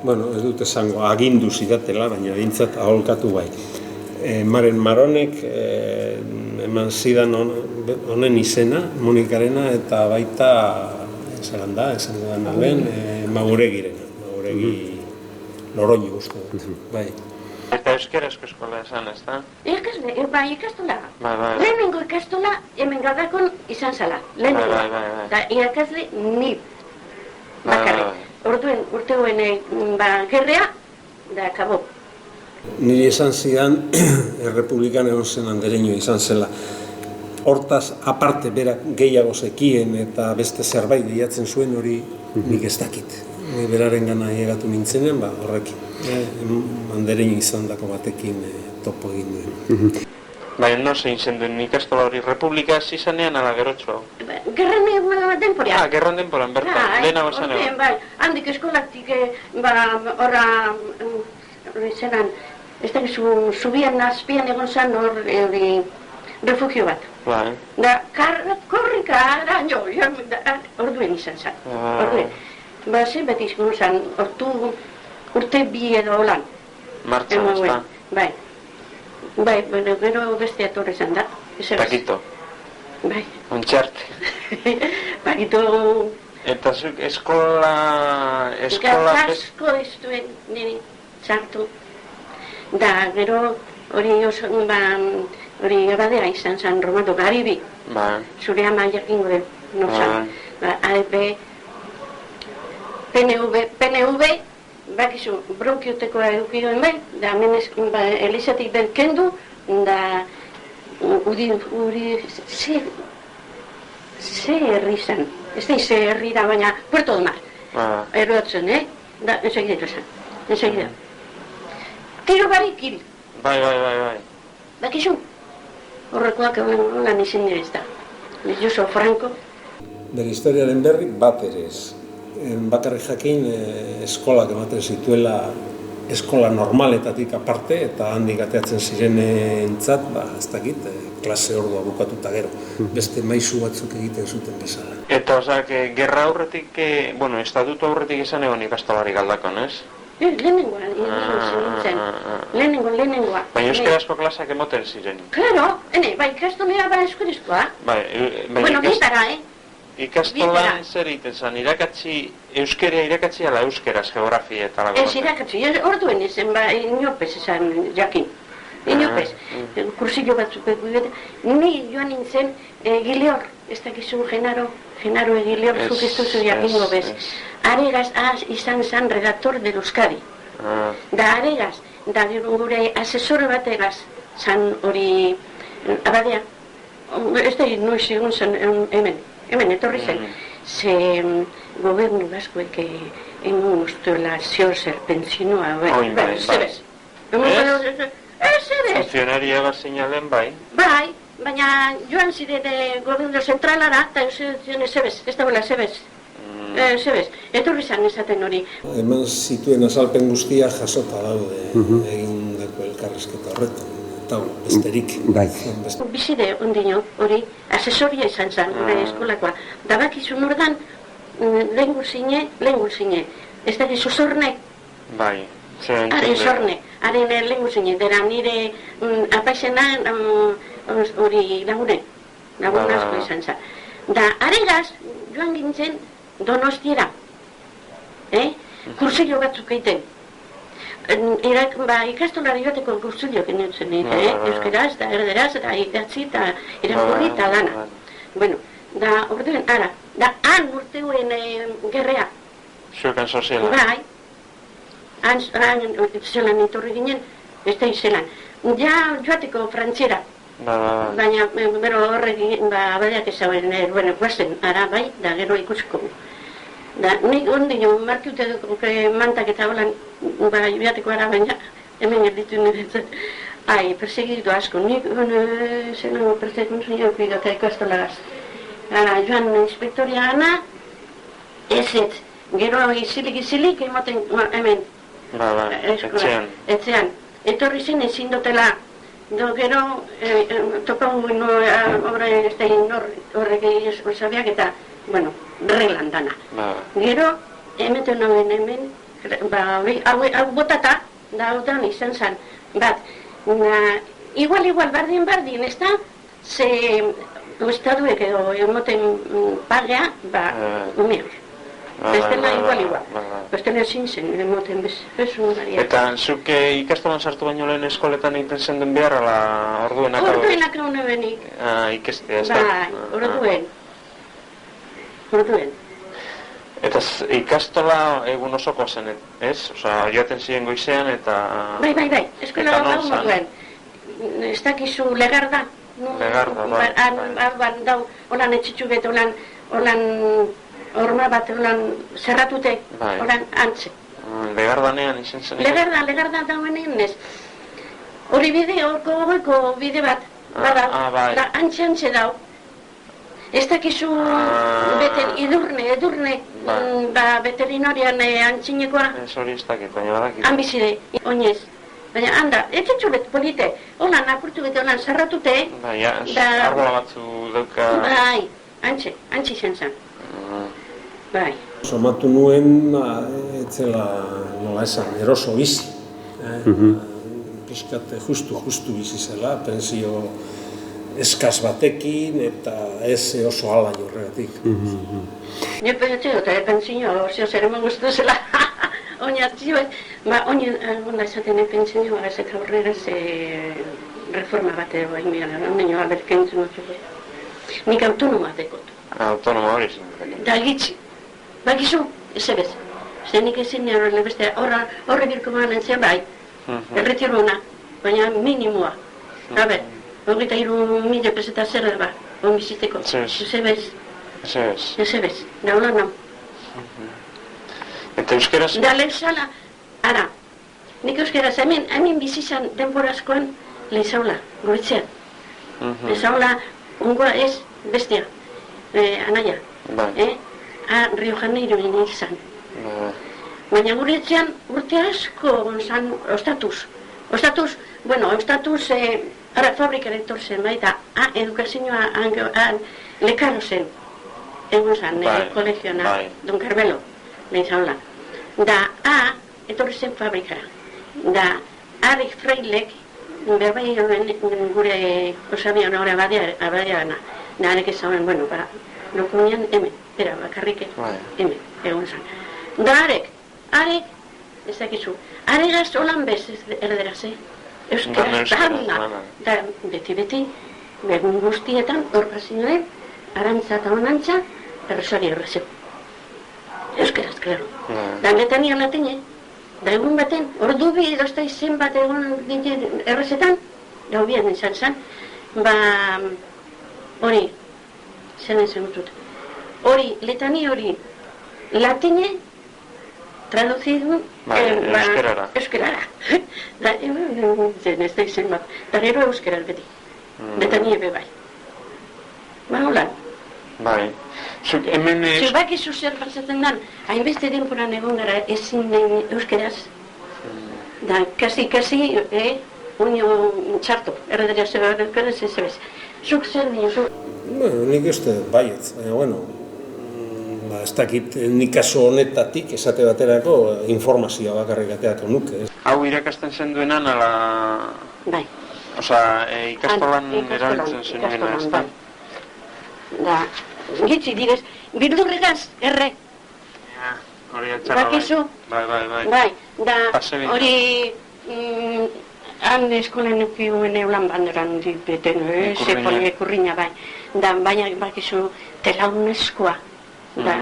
bueno, ez dut esango, agindu zidatela, baina bintzat aholkatu bai. Maren Maronek eman zidan honen izena, Monikarena, eta baita, esan dudan alben, Mauregirena, Mauregi Loroño uste dut, bai. Eta euskarazko eskola esan, ez da? Bai, ikastola. Bai. Lehenengo ikastola hemen Galdakon izan zala, lehenengo. Eta irakasle ni bakarrik. Orduen urtegoen gerrea, da akabo. Niri esan zidan, Errepublikan egon zen Andereño izan zela. Hortaz, aparte, berak gehiago zekien eta beste zerbait gehiatzen zuen hori nik ez dakit. Beraren gana egatu nintzenean, horrekin. Andereño izan dako batekin topo egin duen. Baina, no zein zen duen ikastola hori Republika hasi zanean ala gerotxo? Gerran denporean. Gerran denporean, bertan, lehenago esan egon. Bai, handik eskolaktik, horra, zenan, ez da gizu, zubian azpian egon zan hori refugio bat. Bai. Da, korrika, orduen izan zan, orduen. Zen beti izan zan, urte bi edo holan. Martxan, ez da? Bai. Bai, gero beste atorre zan da. Pakito. Bai. Ontxarte. Pakito... Eta zuk eskola... Asko ez duen niri sartu. Da, gero hori abadea izan zan Romano Garibi. Bai. Zure ama jakingo den, no zan. AFB, PNV, bakizu, bronkiotekoa edukidoen bai, da hemen Elizatik den kendu, da ze herri zan, ez da ze herri da, baina Puerto del Mar, eroatzen, da, ensegida zan, ensegida. Tiro barik hil. Bai. Bakizu, horrekoak lan izin ez da, Joso Franco. Bere historiaren berri bat ere ez. Bakarrik jakin eskolak ematen zituela eskola normaletatik aparte eta handik ateatzen zirenentzat, ez dakit, klase ordua bukatuta gero. Beste maisu batzuk egiten zuten bezala. Eta osak, gerra aurretik, estatutu aurretik izan egon ikastolari Galdakon, ez? Lehenengoa, lehenengoa. Baina euskarazko klaseak emoten ziren? Claro, bai, ikastolea euskarazkoa. Bueno, bitara, Ikastolan zer egiten zen, euskeria irakatzi ala euskeraz, geografia eta lago? Ez irakatzi, orduen ezen, inopez esan jakin. Inopez, kursillo batzuk egiten. Ni joan nintzen Gileor, ez dakizu Genaro Gileor, zuk ez duzu jakingo bez. Aregaz izan zen redaktor del Euskadi. Da Aregaz, da gure asesore bategaz zan hori abadea. Ez da noiz egun zen hemen etorri zen, ze gobernu gaskoek egun ustuela ziozer pentsinoa, zebez. Funtzionaria bat zinalen, bai? Bai, baina joan zirene gobernu zentralara, eta zebez, ez dagoela zebez. Zebez, etorri zen esaten hori. Eman zituen azalpen guztia jasota daude egindako elkarrizketa horretan. Eta besterik. Bizide ondino hori, asesoria izan zen, gure eskolakoa. Da bakizun ordan, lehen guzine, ez da gizu zorne? Bai, zorne, haren lehen guzine, dera nire apaizena hori lagunen asko izan zen. Da, aregaz, joan gintzen Donostiera, kursillo batzuk egiten. Ikastolari bateko kursillo genetzen, euskeraz, da erderaz, da idatzi, da irakurri, eta dana. Bueno, da orduen, ara, da han urteuen gerrea. Zuekan soziala? Bai, han zelan etorri ginen, ez da izelan. Ja joateko frantziera, baina bero horrekin, abadiak ezauen, guazen, ara, bai, da gero ikusiko. Da, nik ondino, markiute dut mantak eta holan, joateko ara, baina hemen erditu niretzen. Persegitu asko, nik zelan persegitu niretzen eta ikastolagaz. Joan inspektoria ana, ez, gero izilik emoten hemen. Etxean. Etorri zen ezin dutela, gero topagun horrek esabiak eta, bueno, reglan dana. Gero, emeten nomen hemen, hau botata, da hau da izan zen, bat, igual bardin, ez da, ze ustaduek edo emoten pagea, umeak. Bestela igual. Bestela ezin zen, emoten bezu naria. Eta zuk ikastolan sartu baino lehen eskoletan egiten zen den behar, ala orduenak? Orduenak haune benik. Ikestea, ez da? Bai, orduen. Eta ikastola egun osoko zen, ez? Osa, joaten ziren goizean eta... Bai, eskola hau moduen. Ez dakizu legarda. Legarda, bai. Arban dau, holan etxitxu bet, holan horma bat, holan zerratute, holan antze. Legardanean izan zen? Legarda dauen ez. Hori bide, horko bide bat, bada, antxe dau. Ez dakizu beten edurne, veterinarian antxinekoa. Ez hori ez dakit, baina badakit. Han bizide, oinez. Baina handa, etxetxu bet polite, holan apurtu bete, holan zarratute. Bai, arbola batzu dauka... Bai, antxe izan zen. Bai. Somatu nuen, etzela, nola esan, eroso bizi. Piskat justu bizi zela, pensio eskaz batekin eta ez oso ala jorregatik. Nio pentsio eta pentsio oso zer eman gustu zela. Oinartzio, oinen algunda esaten pentsio ez eta horrera reforma bat ego egin baina aberkentzen dut. Nik autonoma dekot. Autonoma hori zen. Da gitzi. Bakizu, ez ebez. Zenik ezin horre beste horre birko manen zen bai. Erretiruna, baina minimoa. Habe, 23.000 peseta zer ba, biziteko. Ez ebez. Gaula nam. Eta euskeraz? Da lehizala, ara. Nik euskeraz, hemen bizizan denborazkoan lehizaula, goitzean. Lehizaula, ungoa ez bestia, anaia. Rio Janeiro nire izan. Baina gure etxean urte asko zan ostatuz. Ostatuz, ara fabrikara etor zen, baita, edukazioa lekaro zen. Egun zan, kolegioa, Don Carmelo, lehen zaula. Da, etorri zen fabrikara. Da, Arik Freilek, berbai gure osabian hori abadiana. Da, arek ezauen, lokunian hemen, bakarrik hemen, egun zan. Da, arek, ez dakizu, aregaz holan bez erderaz, euskaraz dana. Da, beti, begun guztietan, orpazioen, arantza eta onantza, erresari errezen. Euskaraz, klaro. Da, betania latine, da egun baten, ordu bi dozta izen bat egun errezetan, da hobien izan zen, hori, zenen zenutut. Hori, letani hori, latine, traduzidu, euskerara. Da, zen ez da izen bat, da gero euskeraz beti. Betani ebe bai. Hola. Bai. Zuk hemen... Zubakizu zer pasatzen dan, hainbeste denporan egon gara ezin euskeraz. Da, kasi, unio txarto, errederia zegoeraz ez ebez. Zuk zer dien, zuk... Nik uste baietz, baina, ez dakit nik kaso honetatik esate baterako informazioa bakarrik ateako nuke. Hau irakasten zen duenan, ala... Bai. Osa, ikastolan erabiltzen zenuena, ez da? Da, gitzi direz, bildurregaz, erre. Hori atxarra bai. Bakizu? Bai. Da, hori... Han eskolen ukiguen eulan banderan beten, ekurriña bai. Da, baina bakizu telauneskoa. Da,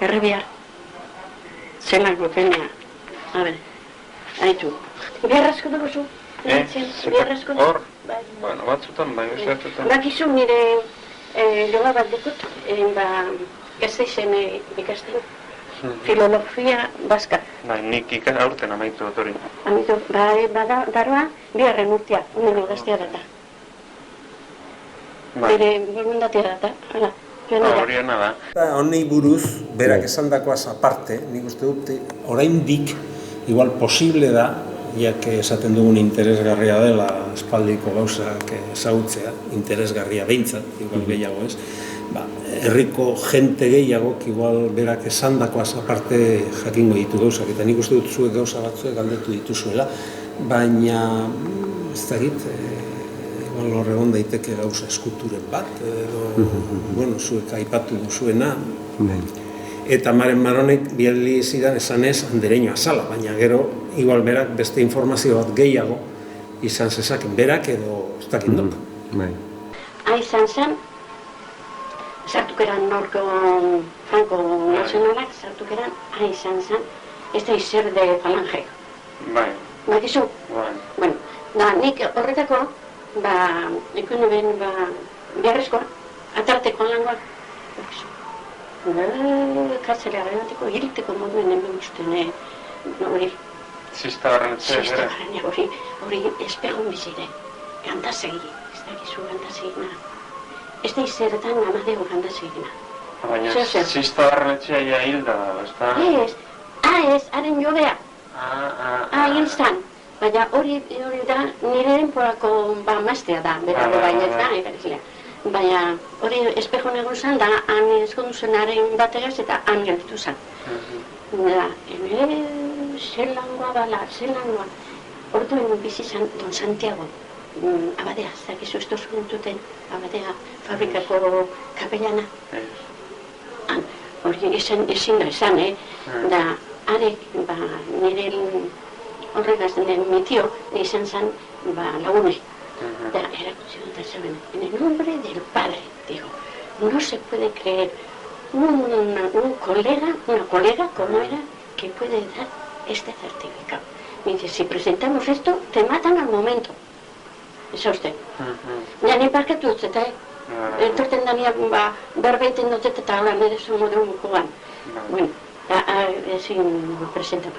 erre bihar. Zelan gopenea. A ber, haitu. Biarrazko dugu zu? Hor? Bueno, batzutan bai, batzutan. Bakizu nire jola bat dukut, ez eixen ikasten. Filologia baska. Bai, nik aurten amaitu dut hori. Amaitu, daroa, biharren urtea, nire gaztea data. Bere burundatea data, hala. Horiena da. Honi buruz, berak esandakoaz aparte, nik uste dut, oraindik, igual posible da, jak esaten dugun interesgarria dela espaldiko gauzak ezagutzea, interesgarria behintzat, igual gehiago ez, herriko jente gehiagok igual berak esandakoaz aparte jakingo ditu gauzak, eta nik uste dut zuek gauza batzuek galdetu dituzuela, baina ez dakit, igual hor egon daiteke gauza eskulturen bat, edo, bueno, zuek aipatu duzuena, eta Maren Maronek bidali zidan esanez Andereño azala, baina gero igual berak beste informazio bat gehiago izan zezaken berak edo ez dakit dut. Izan zen, sartukeran norko franko nazionalak, sartukeran izan zen, ez da izer de falange. Bakizu? Bueno, nik horretako, ikune ben beharrezkoa, atarteko langoak, kartzela gaibateko, iriteko moduen hemen usten, hori. Zista barrenetxe, bera? Hori espegon bizire, gantazegi, ez dakizu gantazegina. Ez da izerretan Amadeo gantazegina. Baina zista barrenetxea ja hilda dago, ez da? Ez, haren jobea. Hil zan. Baina hori da nire denporako maztea da, bera baina ez da, ikarizlea. Baina hori espejon egon zan da, han ezkondu zen haren bategaz eta han gelditu zan. Zelangoa bala, zelangoa. Orduen bizi zan Don Santiago, abadea, zakizu ez dozun duten, abadea, fabrikako kapellana. Hori ezin da esan, da arek nire horregaz mi tio izan zan lagune. Da erakutsi dut zeuden, en el nombre del padre, digo, no se puede creer una colega como era, que puede dar este certificado. Me dice, si presentamos esto, te matan al momento. Esa usted. Ja ni parkatu dut, eta entorten dania berbeiten dut eta hola nire zu moduko gan. Bueno, ezin presentamos.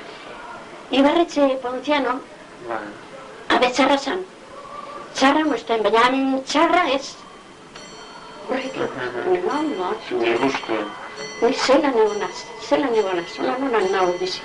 Ibarretxe Ponciano, abetxarra zan. Txarra muesten, baina txarra ez. Horrekin, no. Ni guztuen. Ni zelan egonaz, hola nolan nahu bizi.